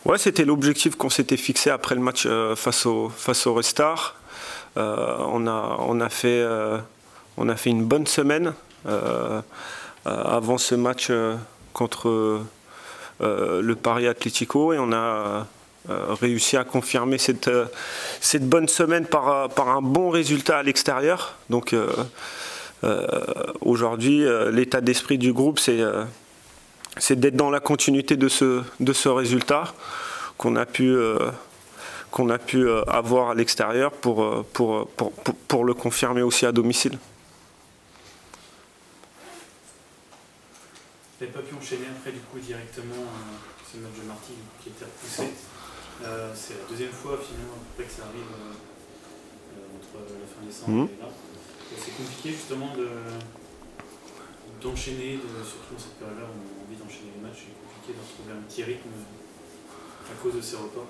Ouais, c'était l'objectif qu'on s'était fixé après le match face au Red Star. On a fait une bonne semaine avant ce match contre le Paris Atlético, et on a réussi à confirmer cette bonne semaine par un bon résultat à l'extérieur. Donc aujourd'hui, l'état d'esprit du groupe, c'est d'être dans la continuité de ce résultat qu'on a pu avoir à l'extérieur pour le confirmer aussi à domicile. Vous n'avez pas pu enchaîner après du coup directement ce match de Martigues qui était repoussé. C'est la deuxième fois finalement après que ça arrive entre la fin décembre et là. C'est compliqué justement d'enchaîner, surtout dans cette période-là où on a envie d'enchaîner les matchs. C'est compliqué de retrouver un petit rythme à cause de ces reports.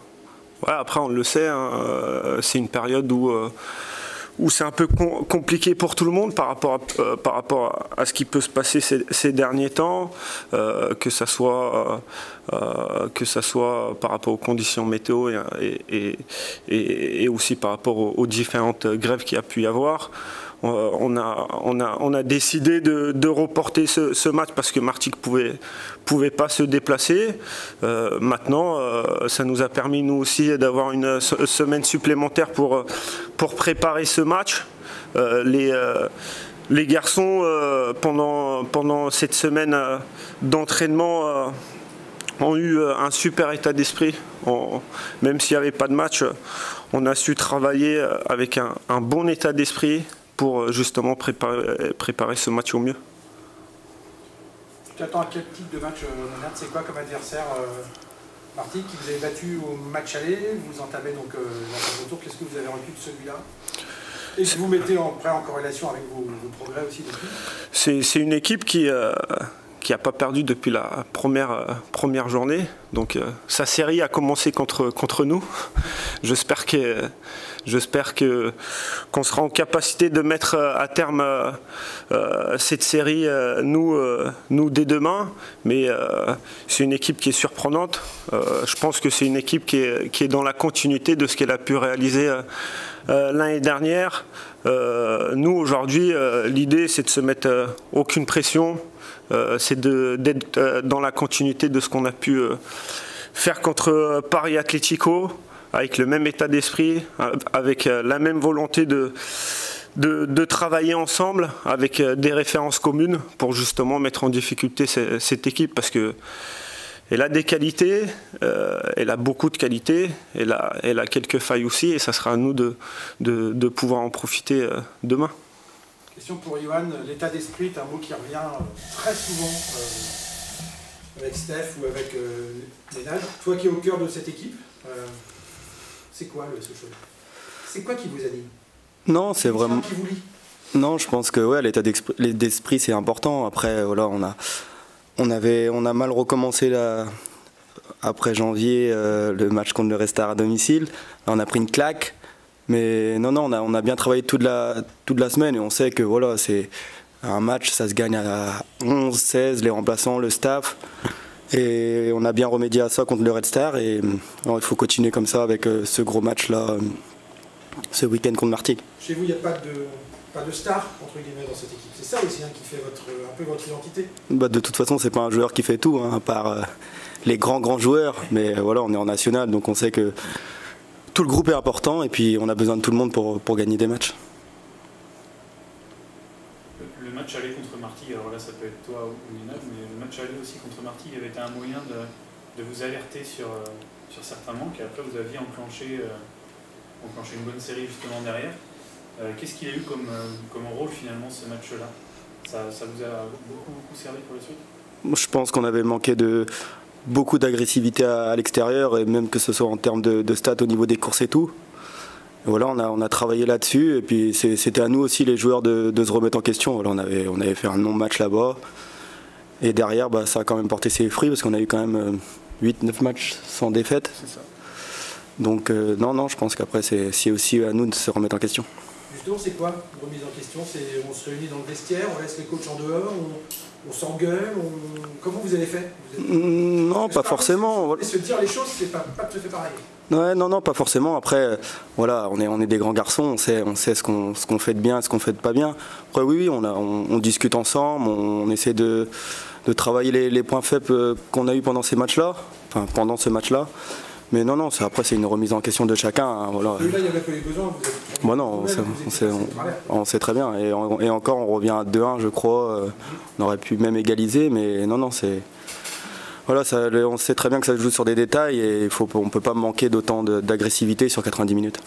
Ouais, après on le sait, hein, c'est une période où c'est un peu compliqué pour tout le monde par rapport à ce qui peut se passer ces derniers temps, que ça soit par rapport aux conditions météo et aussi par rapport aux différentes grèves qu'il y a pu y avoir. On a décidé de reporter ce match parce que Martigues pouvait pas se déplacer. Maintenant, ça nous a permis nous aussi d'avoir une semaine supplémentaire pour préparer ce match. Les garçons, pendant cette semaine d'entraînement, ont eu un super état d'esprit. Même s'il n'y avait pas de match, on a su travailler avec un bon état d'esprit pour justement préparer ce match au mieux. Tu attends à quel type de match, Nenad? C'est quoi comme adversaire Martigues qui vous avez battu au match aller? Vous entamez donc la phase retour. Qu'est-ce que vous avez retenu de celui-là? Et que vous mettez en corrélation avec vos progrès aussi depuis? C'est une équipe qui n'a pas perdu depuis la première journée. Donc sa série a commencé contre nous. J'espère qu'on sera en capacité de mettre à terme cette série, nous dès demain. Mais c'est une équipe qui est surprenante. Je pense que c'est une équipe qui est dans la continuité de ce qu'elle a pu réaliser l'année dernière. Nous, aujourd'hui, l'idée, c'est de se mettre aucune pression. C'est d'être dans la continuité de ce qu'on a pu faire contre Paris Atlético, avec le même état d'esprit, avec la même volonté de travailler ensemble, avec des références communes pour justement mettre en difficulté cette équipe, parce que elle a des qualités, elle a beaucoup de qualités, elle a quelques failles aussi, et ça sera à nous de pouvoir en profiter demain. Question pour Johan, l'état d'esprit est un mot qui revient très souvent avec Steph ou avec Nenad. Toi qui es au cœur de cette équipe, c'est quoi ce chose? C'est quoi qui vous anime? Non, c'est vraiment... Qui vous lie? Non, je pense que ouais, l'état d'esprit c'est important. Après, voilà, on a mal recommencé là, après janvier, le match contre le Red Star à domicile. Là, on a pris une claque. Mais non, on a bien travaillé toute la semaine, et on sait que voilà, c'est un match, ça se gagne à 11, 16, les remplaçants, le staff. Et on a bien remédié à ça contre le Red Star, et alors, il faut continuer comme ça avec ce gros match-là, ce week-end contre Martigues. Chez vous, il n'y a pas de star, entre guillemets, dans cette équipe. C'est ça aussi qui fait un peu votre identité? Bah, de toute façon, c'est pas un joueur qui fait tout, hein, à part les grands joueurs. Mais voilà, on est en national, donc on sait que tout le groupe est important, et puis on a besoin de tout le monde pour gagner des matchs. Le match aller contre Martigues, alors là ça peut être toi ou Nenad, mais le match aller aussi contre Martigues avait été un moyen de vous alerter sur certains manques, et après vous aviez enclenché une bonne série justement derrière. Qu'est-ce qu'il a eu comme rôle finalement ce match-là? Ça vous a beaucoup servi pour la suite? Je pense qu'on avait manqué de beaucoup d'agressivité à l'extérieur, et même que ce soit en termes de stats au niveau des courses et tout. Et voilà, on a travaillé là-dessus, et puis c'était à nous aussi les joueurs de se remettre en question. Voilà, on avait fait un non-match là-bas, et derrière bah, ça a quand même porté ses fruits, parce qu'on a eu quand même 8-9 matchs sans défaite. C'est ça. Donc non, je pense qu'après c'est aussi à nous de se remettre en question. Justement, c'est quoi une remise en question? On se réunit dans le vestiaire, on laisse les coachs en dehors, on s'engueule, comment vous avez fait? Non, pas forcément. Se dire les choses, c'est pas tout à fait pareil. Ouais, non, pas forcément. Après, voilà, on est des grands garçons, on sait ce qu'on fait de bien, ce qu'on fait de pas bien. Après, oui, on discute ensemble, on essaie de travailler les points faibles qu'on a eu pendant ces matchs-là, enfin pendant ce match-là. Mais non, après c'est une remise en question de chacun. Hein, voilà. Là, il n'y avait pas les besoins. Bon, non, on sait très bien. Et encore, on revient à 2-1, je crois. On aurait pu même égaliser, mais non, c'est. Voilà, on sait très bien que ça se joue sur des détails et on ne peut pas manquer d'autant d'agressivité sur 90 minutes.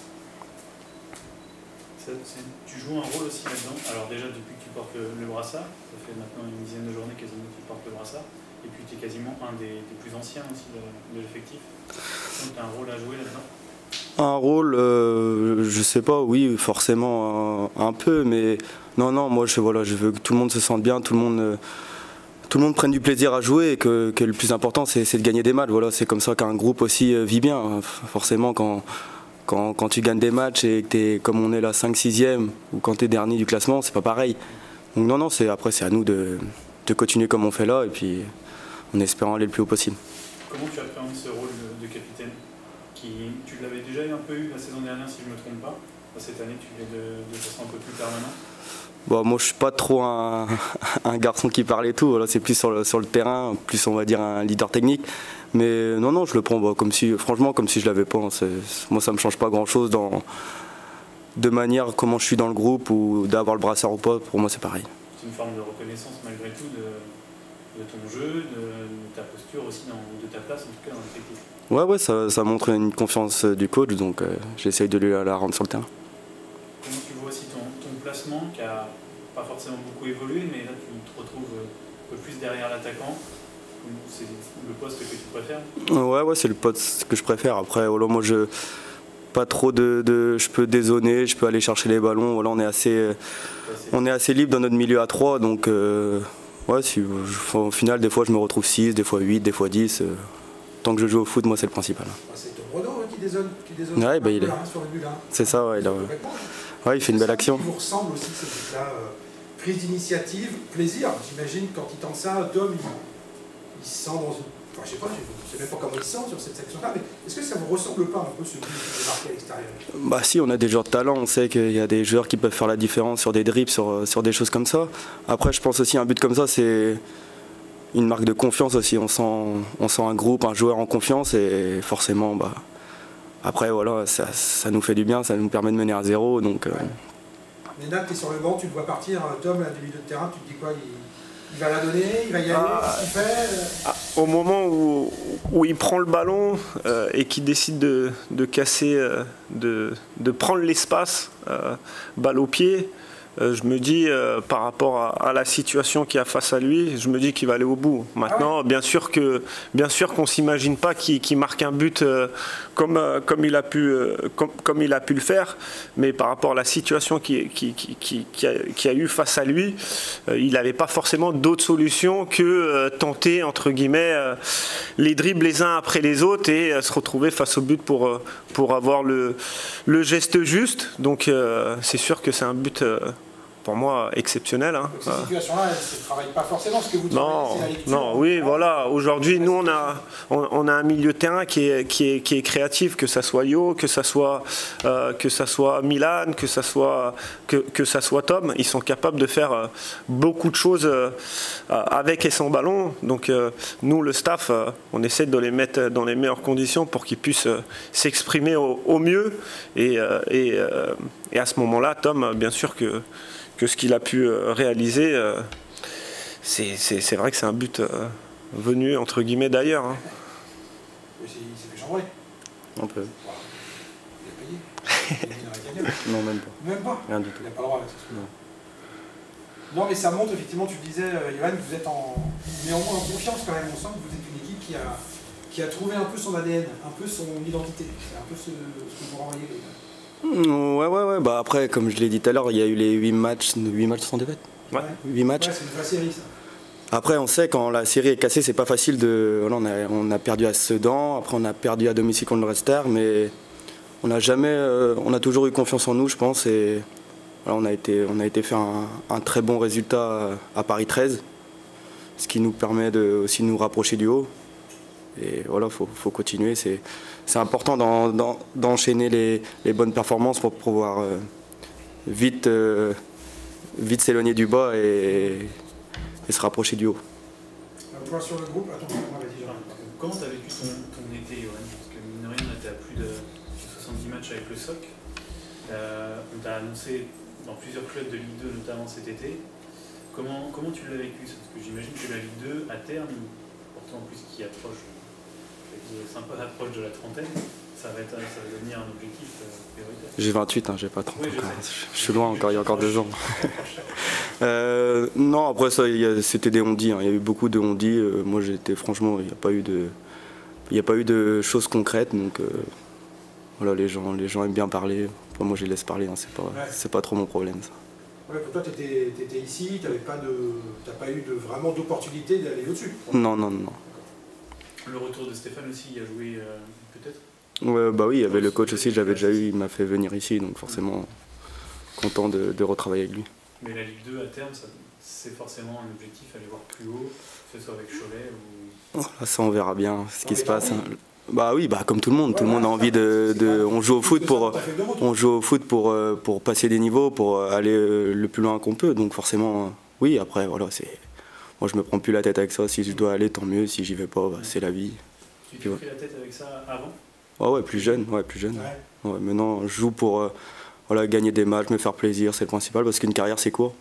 Tu joues un rôle aussi là-dedans. Alors déjà, depuis que tu portes le brassard, ça fait maintenant une dizaine de journées quasiment que tu portes le brassard. Et puis tu es quasiment un des plus anciens aussi de l'effectif. Donc tu as un rôle à jouer là-dedans? Un rôle, je sais pas, oui, forcément un peu, mais non, moi je veux que tout le monde se sente bien, tout le monde prenne du plaisir à jouer et que le plus important c'est de gagner des matchs. Voilà, c'est comme ça qu'un groupe aussi vit bien. Forcément, quand tu gagnes des matchs et que tu es comme on est là 5-6e ou quand tu es dernier du classement, c'est pas pareil. Donc non, après c'est à nous de continuer comme on fait là et puis en espérant aller le plus haut possible. Comment tu appréhendes ce rôle de capitaine tu l'avais déjà un peu eu la saison dernière si je ne me trompe pas. Cette année tu l'es de façon un peu plus permanente. Bon, moi je suis pas trop un garçon qui parle et tout, voilà, c'est plus sur le terrain, plus on va dire un leader technique. Mais non, je le prends franchement comme si je l'avais pas. Moi ça me change pas grand chose de manière comment je suis dans le groupe ou d'avoir le brassard ou pas, pour moi c'est pareil. C'est une forme de reconnaissance malgré tout de ton jeu, de ta posture aussi, de ta place en tout cas dans l'effectif. Ouais, ça montre une confiance du coach, donc j'essaye de lui la rendre sur le terrain. Comment tu vois aussi ton placement qui n'a pas forcément beaucoup évolué, mais là tu te retrouves un peu plus derrière l'attaquant? C'est le poste que tu préfères? Ouais, c'est le poste que je préfère. Après, voilà, moi je peux dézonner, je peux aller chercher les ballons. Voilà, on est assez libre dans notre milieu à 3, donc ouais, au final des fois je me retrouve 6, des fois 8, des fois 10. Tant que je joue au foot, moi c'est le principal. C'est Tom Renaud qui dézone ouais, il est. Sur le but là. C'est ça, ouais, il fait une belle action. Il vous ressemble aussi ce but-là, prise d'initiative, plaisir. J'imagine quand il tente ça, Tom, il se sent dans une. Enfin, je sais pas, je sais même pas comment il se sent sur cette section-là, mais est-ce que ça vous ressemble pas un peu ce but qui est marqué à l'extérieur? Bah si, on a des joueurs de talent, on sait qu'il y a des joueurs qui peuvent faire la différence sur des dribbles, sur des choses comme ça. Après, je pense aussi un but comme ça, c'est une marque de confiance aussi. On sent un groupe, un joueur en confiance et forcément, après voilà, ça nous fait du bien, ça nous permet de mener à 0. Donc, ouais. Mais Nat, tu es sur le banc, tu le vois partir, Tom, là, du milieu de terrain, tu te dis quoi? Il va la donner, il va y aller, qu'est-ce qu'il fait? Au moment où il prend le ballon et qu'il décide de casser, de prendre l'espace, balle au pied, je me dis, par rapport à la situation qu'il y a face à lui, je me dis qu'il va aller au bout. Maintenant, bien sûr qu'on ne s'imagine pas qu'il marque un but comme il a pu le faire, mais par rapport à la situation qu'il y a eu face à lui, il n'avait pas forcément d'autre solution que tenter, entre guillemets, les dribbles les uns après les autres et se retrouver face au but pour avoir le geste juste. Donc c'est sûr que c'est un but pour moi exceptionnel. Donc ces situations-là, elles ne se travaillent pas forcément, ce que vous dites, c'est la lecture. Non, oui, voilà. Aujourd'hui, nous, on a un milieu de terrain qui est créatif, que ça soit Yo, que ça soit Milan, que ça soit Tom. Ils sont capables de faire beaucoup de choses avec et sans ballon. Donc nous, le staff, on essaie de les mettre dans les meilleures conditions pour qu'ils puissent s'exprimer au mieux. Et à ce moment-là, Tom, bien sûr que ce qu'il a pu réaliser, c'est vrai que c'est un but venu entre guillemets d'ailleurs. Hein. Il s'est fait chambrer. Un peu. Il a payé. Non, même pas. Même pas. Rien du tout. Il n'a pas le droit, là, c'est sûr. Non, mais ça montre effectivement, tu disais, Yoann, vous êtes néanmoins en confiance quand même. On sent que vous êtes une équipe qui a trouvé un peu son ADN, un peu son identité. C'est un peu ce que vous renvoyez. Ouais. Bah après, comme je l'ai dit tout à l'heure, il y a eu les 8 matchs sans défaite. Ouais. 8 matchs. Ouais, c'est une vraie série, ça. Après, on sait quand la série est cassée, c'est pas facile de. Voilà, on a perdu à Sedan, après on a perdu à domicile contre le Rester, mais on a toujours eu confiance en nous, je pense, et voilà, on a été faire un très bon résultat à Paris 13, ce qui nous permet aussi de nous rapprocher du haut. Et voilà, faut continuer. C'est important d'enchaîner les bonnes performances pour pouvoir vite s'éloigner du bas et se rapprocher du haut. Un point sur le groupe. Attends, comment tu as vécu ton été, Johan? Parce que mine de rien, tu as plus de 70 matchs avec le SOC. On t'a annoncé dans plusieurs clubs de Ligue 2, notamment cet été. Comment tu l'as vécu? Parce que j'imagine que la Ligue 2, à terme, pourtant en plus qui approche, sympa l'approche de la trentaine, ça va devenir un objectif prioritaire. J'ai 28, hein, j'ai pas 30 oui, encore. Je suis loin encore, il y a encore 2 ans. Non, après ça, c'était des on-dit, hein. Il y a eu beaucoup de on-dit. Moi, franchement, il n'y a pas eu de choses concrètes, donc voilà, les gens aiment bien parler. Après, moi, je les laisse parler, hein. C'est pas trop mon problème, ça. Ouais, pour toi, tu étais ici, tu n'as pas eu vraiment d'opportunité d'aller au-dessus. Non. Le retour de Stéphane aussi, il a joué peut-être? Ouais, bah oui, il y avait le coach aussi, j'avais déjà eu, il m'a fait venir ici, donc forcément content de retravailler avec lui. Mais la Ligue 2 à terme, c'est forcément un objectif, aller voir plus haut, que ce soit avec Cholet ou... Ça, on verra bien ce qui se passe. Bah oui, bah comme tout le monde a envie on joue au foot pour passer des niveaux, pour aller le plus loin qu'on peut, donc forcément, oui, après, voilà, moi je me prends plus la tête avec ça, si je dois aller, tant mieux, si j'y vais pas, bah, c'est la vie. Tu t'es pris la tête avec ça avant? Ouais, plus jeune. Ouais, maintenant, je joue pour voilà, gagner des matchs, me faire plaisir, c'est le principal, parce qu'une carrière, c'est court.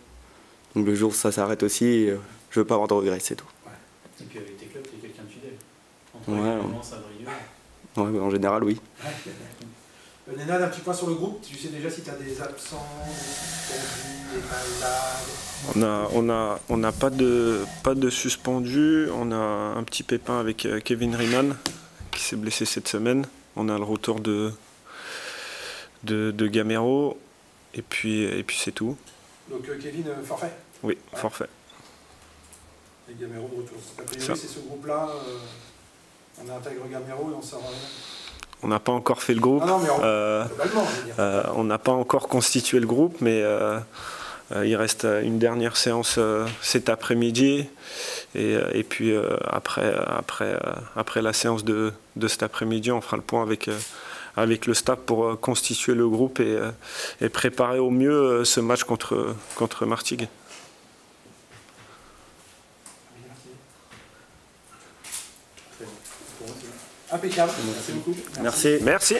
Donc le jour où ça s'arrête aussi, je veux pas avoir de regrets, c'est tout. Ouais. Et puis avec tes clubs, tu es quelqu'un de fidèle. Ouais, en général, oui. Nenad, un petit point sur le groupe. Tu sais déjà si tu as des absents, des malades? On n'a pas de suspendus. On a un petit pépin avec Kevin Riemann qui s'est blessé cette semaine. On a le retour de Gamero et puis c'est tout. Donc Kevin, forfait? Oui, ouais. Forfait. Et Gamero de retour. A priori, c'est ce groupe-là. On intègre Gamero et on sort. On n'a pas encore fait le groupe. Ah non, mais globalement, je veux dire. On n'a pas encore constitué le groupe, mais il reste une dernière séance cet après-midi. Et puis après la séance de cet après-midi, on fera le point avec le staff pour constituer le groupe et préparer au mieux ce match contre Martigues. Impeccable. Merci beaucoup. Merci.